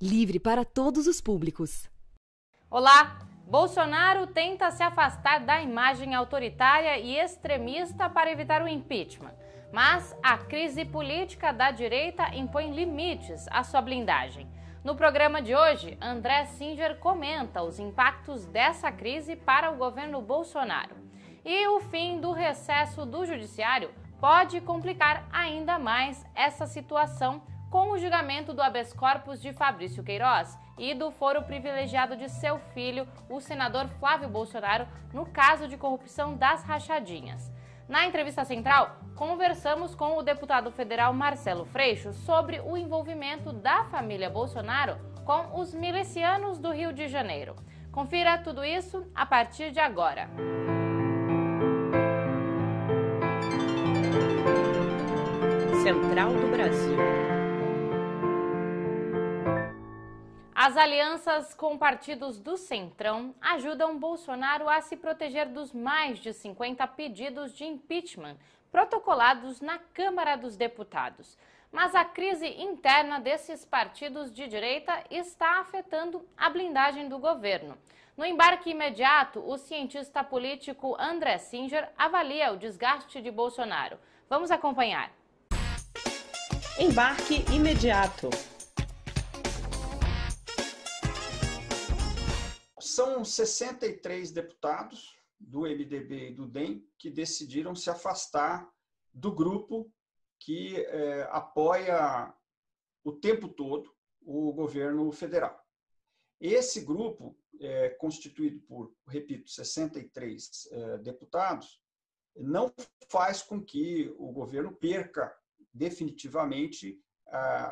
livre para todos os públicos. Olá! Bolsonaro tenta se afastar da imagem autoritária e extremista para evitar o impeachment. Mas a crise política da direita impõe limites à sua blindagem. No programa de hoje, André Singer comenta os impactos dessa crise para o governo Bolsonaro. E o fim do recesso do judiciário pode complicar ainda mais essa situação com o julgamento do habeas corpus de Fabrício Queiroz e do foro privilegiado de seu filho, o senador Flávio Bolsonaro, no caso de corrupção das rachadinhas. Na entrevista central, conversamos com o deputado federal Marcelo Freixo sobre o envolvimento da família Bolsonaro com os milicianos do Rio de Janeiro. Confira tudo isso a partir de agora. Central do Brasil. As alianças com partidos do Centrão ajudam Bolsonaro a se proteger dos mais de 50 pedidos de impeachment protocolados na Câmara dos Deputados. Mas a crise interna desses partidos de direita está afetando a blindagem do governo. No embarque imediato, o cientista político André Singer avalia o desgaste de Bolsonaro. Vamos acompanhar. Embarque imediato. São 63 deputados do MDB e do DEM que decidiram se afastar do grupo que apoia o tempo todo o governo federal. Esse grupo, constituído por, repito, 63 deputados, não faz com que o governo perca definitivamente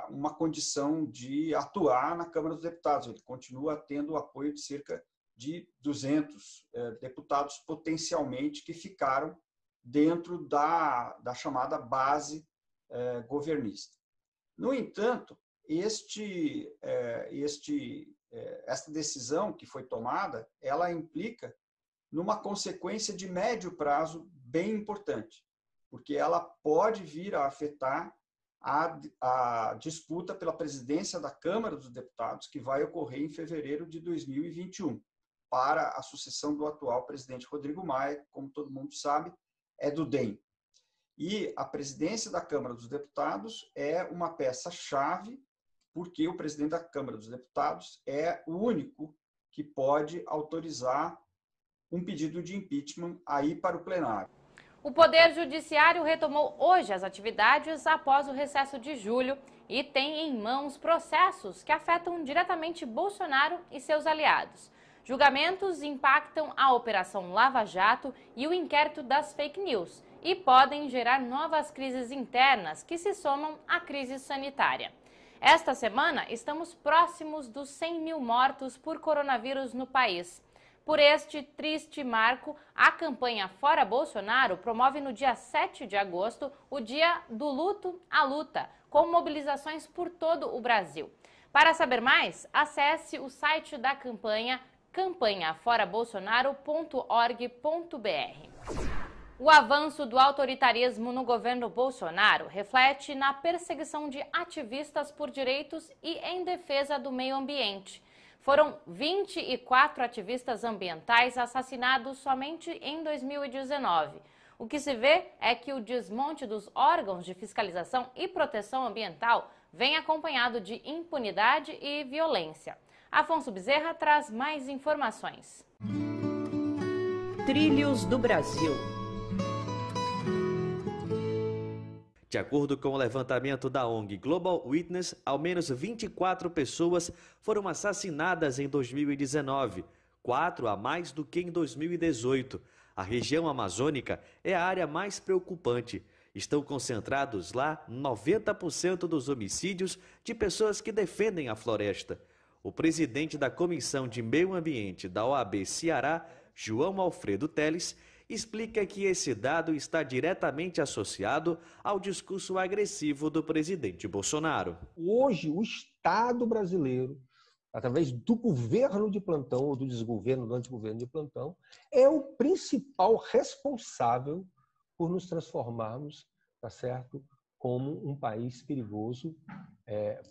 uma condição de atuar na Câmara dos Deputados. Ele continua tendo o apoio de cerca de 200 deputados potencialmente que ficaram dentro da chamada base governista. No entanto, esta decisão que foi tomada, ela implica numa consequência de médio prazo bem importante, porque ela pode vir a afetar a disputa pela presidência da Câmara dos Deputados, que vai ocorrer em fevereiro de 2021, para a sucessão do atual presidente Rodrigo Maia, como todo mundo sabe, é do DEM. E a presidência da Câmara dos Deputados é uma peça-chave, porque o presidente da Câmara dos Deputados é o único que pode autorizar um pedido de impeachment aí para o plenário. O Poder Judiciário retomou hoje as atividades após o recesso de julho e tem em mãos processos que afetam diretamente Bolsonaro e seus aliados. Julgamentos impactam a Operação Lava Jato e o inquérito das fake news e podem gerar novas crises internas que se somam à crise sanitária. Esta semana, estamos próximos dos 100 mil mortos por coronavírus no país. Por este triste marco, a campanha Fora Bolsonaro promove no dia 7 de agosto o Dia do Luto à Luta, com mobilizações por todo o Brasil. Para saber mais, acesse o site da campanha campanhaforabolsonaro.org.br. O avanço do autoritarismo no governo Bolsonaro reflete na perseguição de ativistas por direitos e em defesa do meio ambiente. Foram 24 ativistas ambientais assassinados somente em 2019. O que se vê é que o desmonte dos órgãos de fiscalização e proteção ambiental vem acompanhado de impunidade e violência. Afonso Bezerra traz mais informações. Trilhos do Brasil. De acordo com o levantamento da ONG Global Witness, ao menos 24 pessoas foram assassinadas em 2019, 4 a mais do que em 2018. A região amazônica é a área mais preocupante. Estão concentrados lá 90% dos homicídios de pessoas que defendem a floresta. O presidente da Comissão de Meio Ambiente da OAB Ceará, João Alfredo Teles, explica que esse dado está diretamente associado ao discurso agressivo do presidente Bolsonaro. Hoje, o Estado brasileiro, através do governo de plantão, ou do desgoverno, do antigoverno de plantão, é o principal responsável por nos transformarmos, tá certo, como um país perigoso,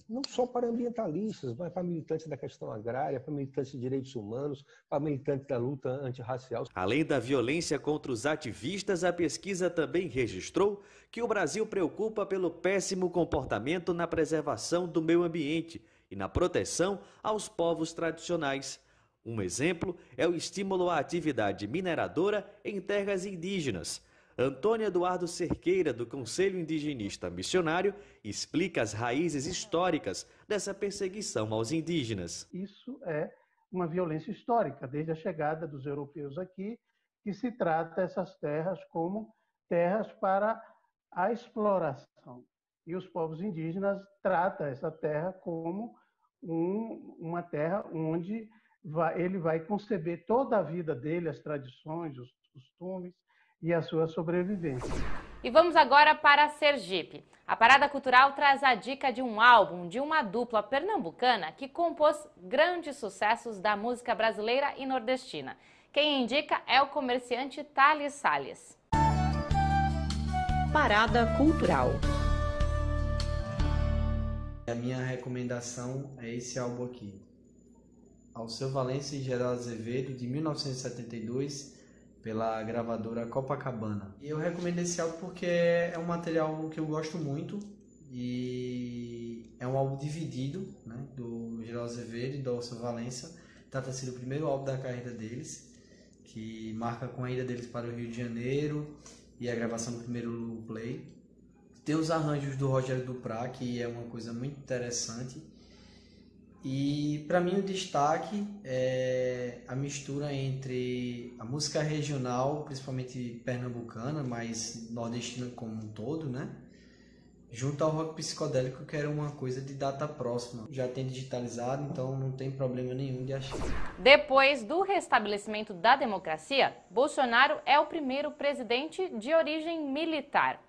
não só para ambientalistas, mas para militantes da questão agrária, para militantes de direitos humanos, para militantes da luta antirracial. Além da violência contra os ativistas, a pesquisa também registrou que o Brasil preocupa pelo péssimo comportamento na preservação do meio ambiente e na proteção aos povos tradicionais. Um exemplo é o estímulo à atividade mineradora em terras indígenas. Antônio Eduardo Cerqueira, do Conselho Indigenista Missionário, explica as raízes históricas dessa perseguição aos indígenas. Isso é uma violência histórica, desde a chegada dos europeus aqui, que se trata essas terras como terras para a exploração. E os povos indígenas tratam essa terra como uma terra onde ele vai conceber toda a vida dele, as tradições, os costumes e a sua sobrevivência. E vamos agora para Sergipe. A Parada Cultural traz a dica de um álbum de uma dupla pernambucana que compôs grandes sucessos da música brasileira e nordestina. Quem indica é o comerciante Thales Salles. Parada Cultural. A minha recomendação é esse álbum aqui. Alceu Valença e Geraldo Azevedo, de 1972, pela gravadora Copacabana. E eu recomendo esse álbum porque é um material que eu gosto muito e é um álbum dividido, né, do Geraldo Azevedo e do Alceu Valença. Trata-se do primeiro álbum da carreira deles, que marca com a ida deles para o Rio de Janeiro e a gravação do primeiro Lulu Play. Tem os arranjos do Rogério Duprat, que é uma coisa muito interessante. E para mim o destaque é a mistura entre a música regional, principalmente pernambucana, mas nordestina como um todo, né? Junto ao rock psicodélico, que era uma coisa de data próxima. Já tem digitalizado, então não tem problema nenhum de achar. Depois do restabelecimento da democracia, Bolsonaro é o primeiro presidente de origem militar.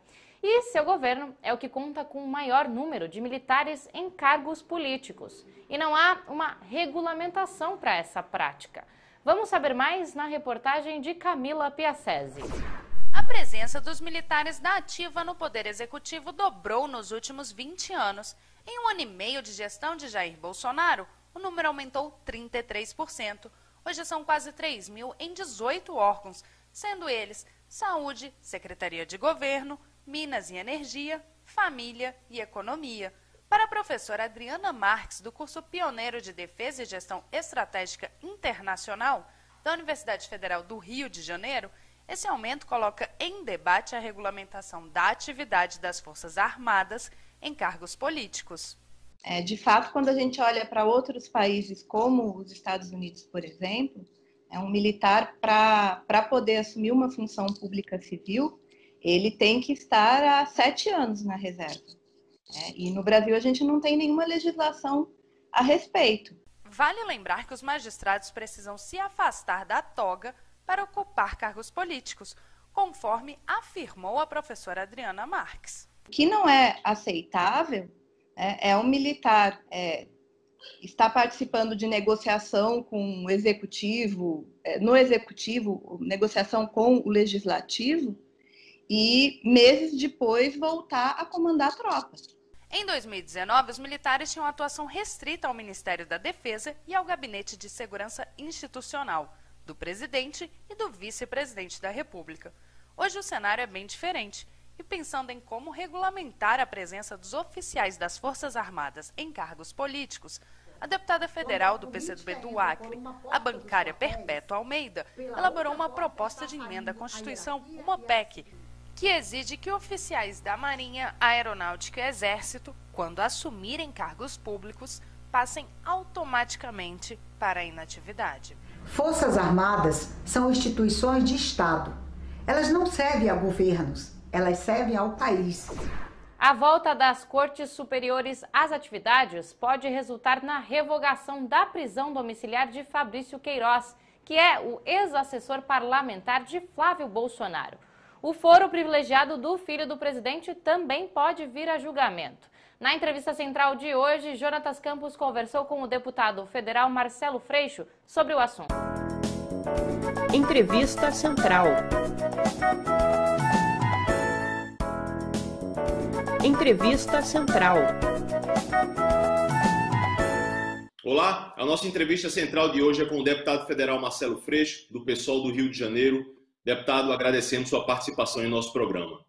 E seu governo é o que conta com o maior número de militares em cargos políticos. E não há uma regulamentação para essa prática. Vamos saber mais na reportagem de Camila Piacese. A presença dos militares da ativa no Poder Executivo dobrou nos últimos 20 anos. Em um ano e meio de gestão de Jair Bolsonaro, o número aumentou 33%. Hoje são quase 3 mil em 18 órgãos, sendo eles Saúde, Secretaria de Governo, Minas e Energia, Família e Economia. Para a professora Adriana Marques, do curso pioneiro de Defesa e Gestão Estratégica Internacional da Universidade Federal do Rio de Janeiro, esse aumento coloca em debate a regulamentação da atividade das Forças Armadas em cargos políticos. De fato, quando a gente olha para outros países, como os Estados Unidos, por exemplo, um militar, para poder assumir uma função pública civil, ele tem que estar há 7 anos na reserva. E no Brasil a gente não tem nenhuma legislação a respeito. Vale lembrar que os magistrados precisam se afastar da toga para ocupar cargos políticos, conforme afirmou a professora Adriana Marques. O que não é aceitável é um militar estar participando de negociação com o executivo, no executivo, negociação com o legislativo, e meses depois voltar a comandar tropas. Em 2019, os militares tinham atuação restrita ao Ministério da Defesa e ao Gabinete de Segurança Institucional, do presidente e do vice-presidente da República. Hoje o cenário é bem diferente. E pensando em como regulamentar a presença dos oficiais das Forças Armadas em cargos políticos, a deputada federal do PCdoB do Acre, a bancária Perpétua Almeida, elaborou uma proposta de emenda à Constituição, uma PEC, que exige que oficiais da Marinha, Aeronáutica e Exército, quando assumirem cargos públicos, passem automaticamente para a inatividade. Forças Armadas são instituições de Estado. Elas não servem a governos, elas servem ao país. A volta das Cortes Superiores às atividades pode resultar na revogação da prisão domiciliar de Fabrício Queiroz, que é o ex-assessor parlamentar de Flávio Bolsonaro. O foro privilegiado do filho do presidente também pode vir a julgamento. Na entrevista central de hoje, Jonatas Campos conversou com o deputado federal Marcelo Freixo sobre o assunto. Entrevista Central. Entrevista Central. Olá, a nossa entrevista central de hoje é com o deputado federal Marcelo Freixo, do PSOL do Rio de Janeiro. Deputado, agradecemos sua participação em nosso programa.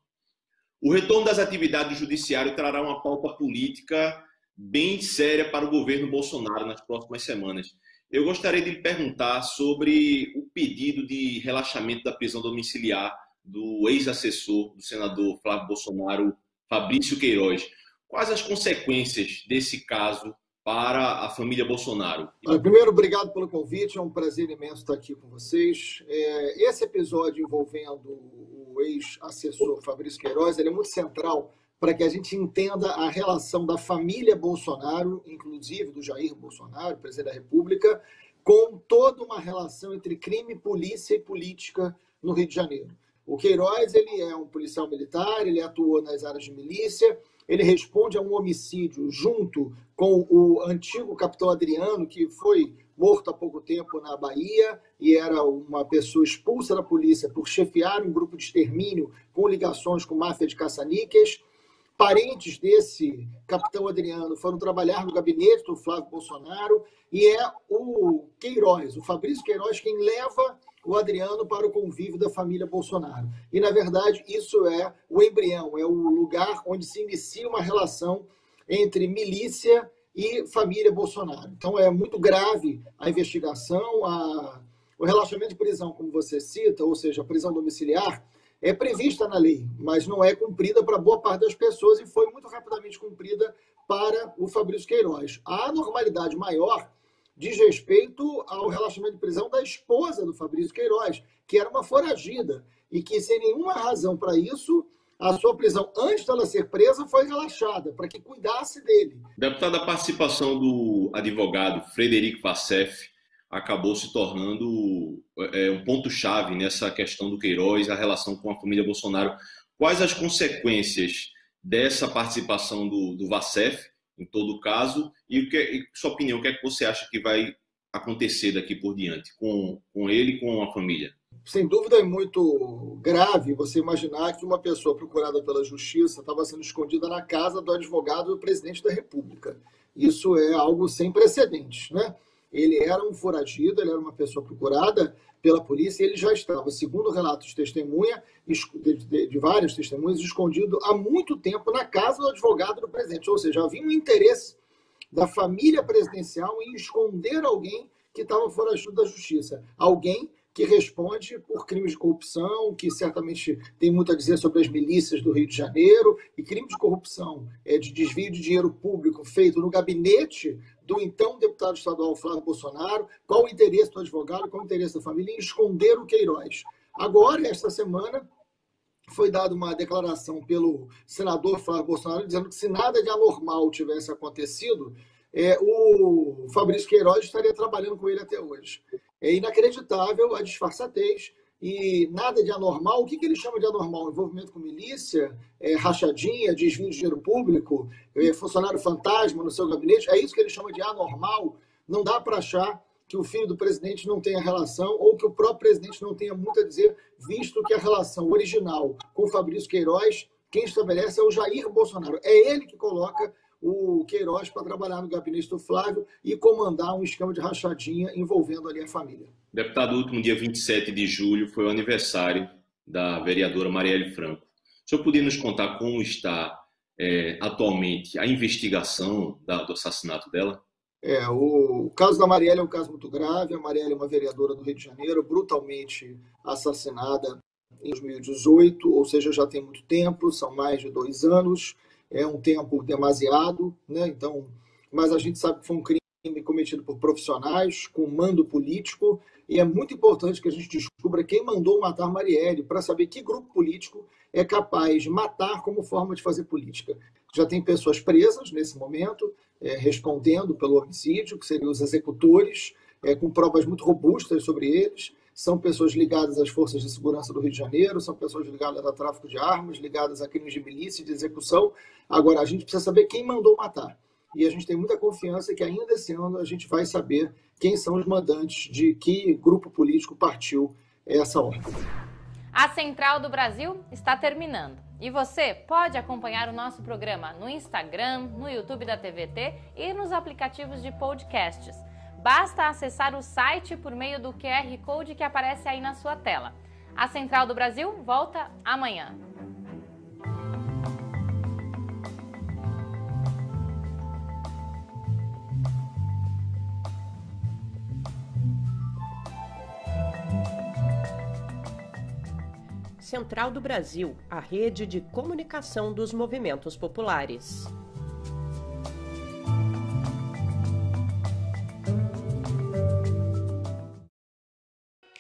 O retorno das atividades do Judiciário trará uma pauta política bem séria para o governo Bolsonaro nas próximas semanas. Eu gostaria de lhe perguntar sobre o pedido de relaxamento da prisão domiciliar do ex-assessor do senador Flávio Bolsonaro, Fabrício Queiroz. Quais as consequências desse caso para a família Bolsonaro? Primeiro, obrigado pelo convite, é um prazer imenso estar aqui com vocês. Esse episódio envolvendo o ex-assessor Fabrício Queiroz, ele é muito central para que a gente entenda a relação da família Bolsonaro, inclusive do Jair Bolsonaro, presidente da República, com toda uma relação entre crime, polícia e política no Rio de Janeiro. O Queiroz, ele é um policial militar, ele atuou nas áreas de milícia, ele responde a um homicídio junto com o antigo capitão Adriano, que foi morto há pouco tempo na Bahia e era uma pessoa expulsa da polícia por chefiar um grupo de extermínio com ligações com máfia de caça-níqueis. Parentes desse capitão Adriano foram trabalhar no gabinete do Flávio Bolsonaro e é o Queiroz, o Fabrício Queiroz, quem leva o Adriano para o convívio da família Bolsonaro. E, na verdade, isso é o embrião, é o lugar onde se inicia uma relação entre milícia e família Bolsonaro. Então, é muito grave a investigação, o relaxamento de prisão, como você cita, ou seja, a prisão domiciliar, é prevista na lei, mas não é cumprida para boa parte das pessoas e foi muito rapidamente cumprida para o Fabrício Queiroz. A anormalidade maior diz respeito ao relaxamento de prisão da esposa do Fabrício Queiroz, que era uma foragida e que, sem nenhuma razão para isso, a sua prisão, antes dela ser presa, foi relaxada, para que cuidasse dele. Deputado, a participação do advogado Frederico Vassef acabou se tornando um ponto-chave nessa questão do Queiroz, a relação com a família Bolsonaro. Quais as consequências dessa participação do Vassef, em todo caso, e sua opinião, o que é que você acha que vai acontecer daqui por diante com ele e com a família? Sem dúvida é muito grave você imaginar que uma pessoa procurada pela Justiça estava sendo escondida na casa do advogado do presidente da República. Isso é algo sem precedentes, né? Ele era um foragido, ele era uma pessoa procurada pela polícia e ele já estava, segundo relatos de testemunha, de várias testemunhas, escondido há muito tempo na casa do advogado do presidente. Ou seja, havia um interesse da família presidencial em esconder alguém que estava foragido da justiça. Alguém que responde por crimes de corrupção, que certamente tem muito a dizer sobre as milícias do Rio de Janeiro, e crime de corrupção, de desvio de dinheiro público feito no gabinete do então deputado estadual Flávio Bolsonaro. Qual o interesse do advogado, qual o interesse da família em esconder o Queiroz? Agora, esta semana, foi dada uma declaração pelo senador Flávio Bolsonaro dizendo que se nada de anormal tivesse acontecido, o Fabrício Queiroz estaria trabalhando com ele até hoje. É inacreditável a disfarçatez e nada de anormal. O que ele chama de anormal? Envolvimento com milícia, rachadinha, desvio de dinheiro público, funcionário fantasma no seu gabinete. É isso que ele chama de anormal. Não dá para achar que o filho do presidente não tenha relação ou que o próprio presidente não tenha muito a dizer, visto que a relação original com o Fabrício Queiroz, quem estabelece é o Jair Bolsonaro. É ele que coloca o Queiroz para trabalhar no gabinete do Flávio e comandar um esquema de rachadinha envolvendo ali a família. Deputado, o último dia 27 de julho foi o aniversário da vereadora Marielle Franco. O senhor poderia nos contar como está atualmente a investigação do assassinato dela? O caso da Marielle é um caso muito grave. A Marielle é uma vereadora do Rio de Janeiro, brutalmente assassinada em 2018, ou seja, já tem muito tempo, são mais de 2 anos. É um tempo demasiado, né? Então, mas a gente sabe que foi um crime cometido por profissionais, com mando político, e é muito importante que a gente descubra quem mandou matar Marielle, para saber que grupo político é capaz de matar como forma de fazer política. Já tem pessoas presas nesse momento, respondendo pelo homicídio, que seriam os executores, com provas muito robustas sobre eles. São pessoas ligadas às forças de segurança do Rio de Janeiro, são pessoas ligadas a tráfico de armas, ligadas a crimes de milícia e de execução. Agora, a gente precisa saber quem mandou matar. E a gente tem muita confiança que ainda esse ano a gente vai saber quem são os mandantes, de que grupo político partiu essa ordem. A Central do Brasil está terminando. E você pode acompanhar o nosso programa no Instagram, no YouTube da TVT e nos aplicativos de podcasts. Basta acessar o site por meio do QR Code que aparece aí na sua tela. A Central do Brasil volta amanhã. Central do Brasil, a rede de comunicação dos movimentos populares.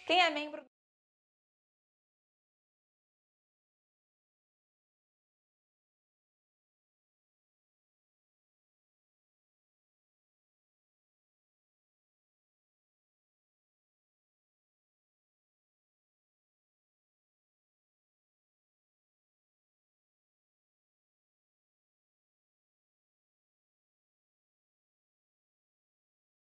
Quem é membro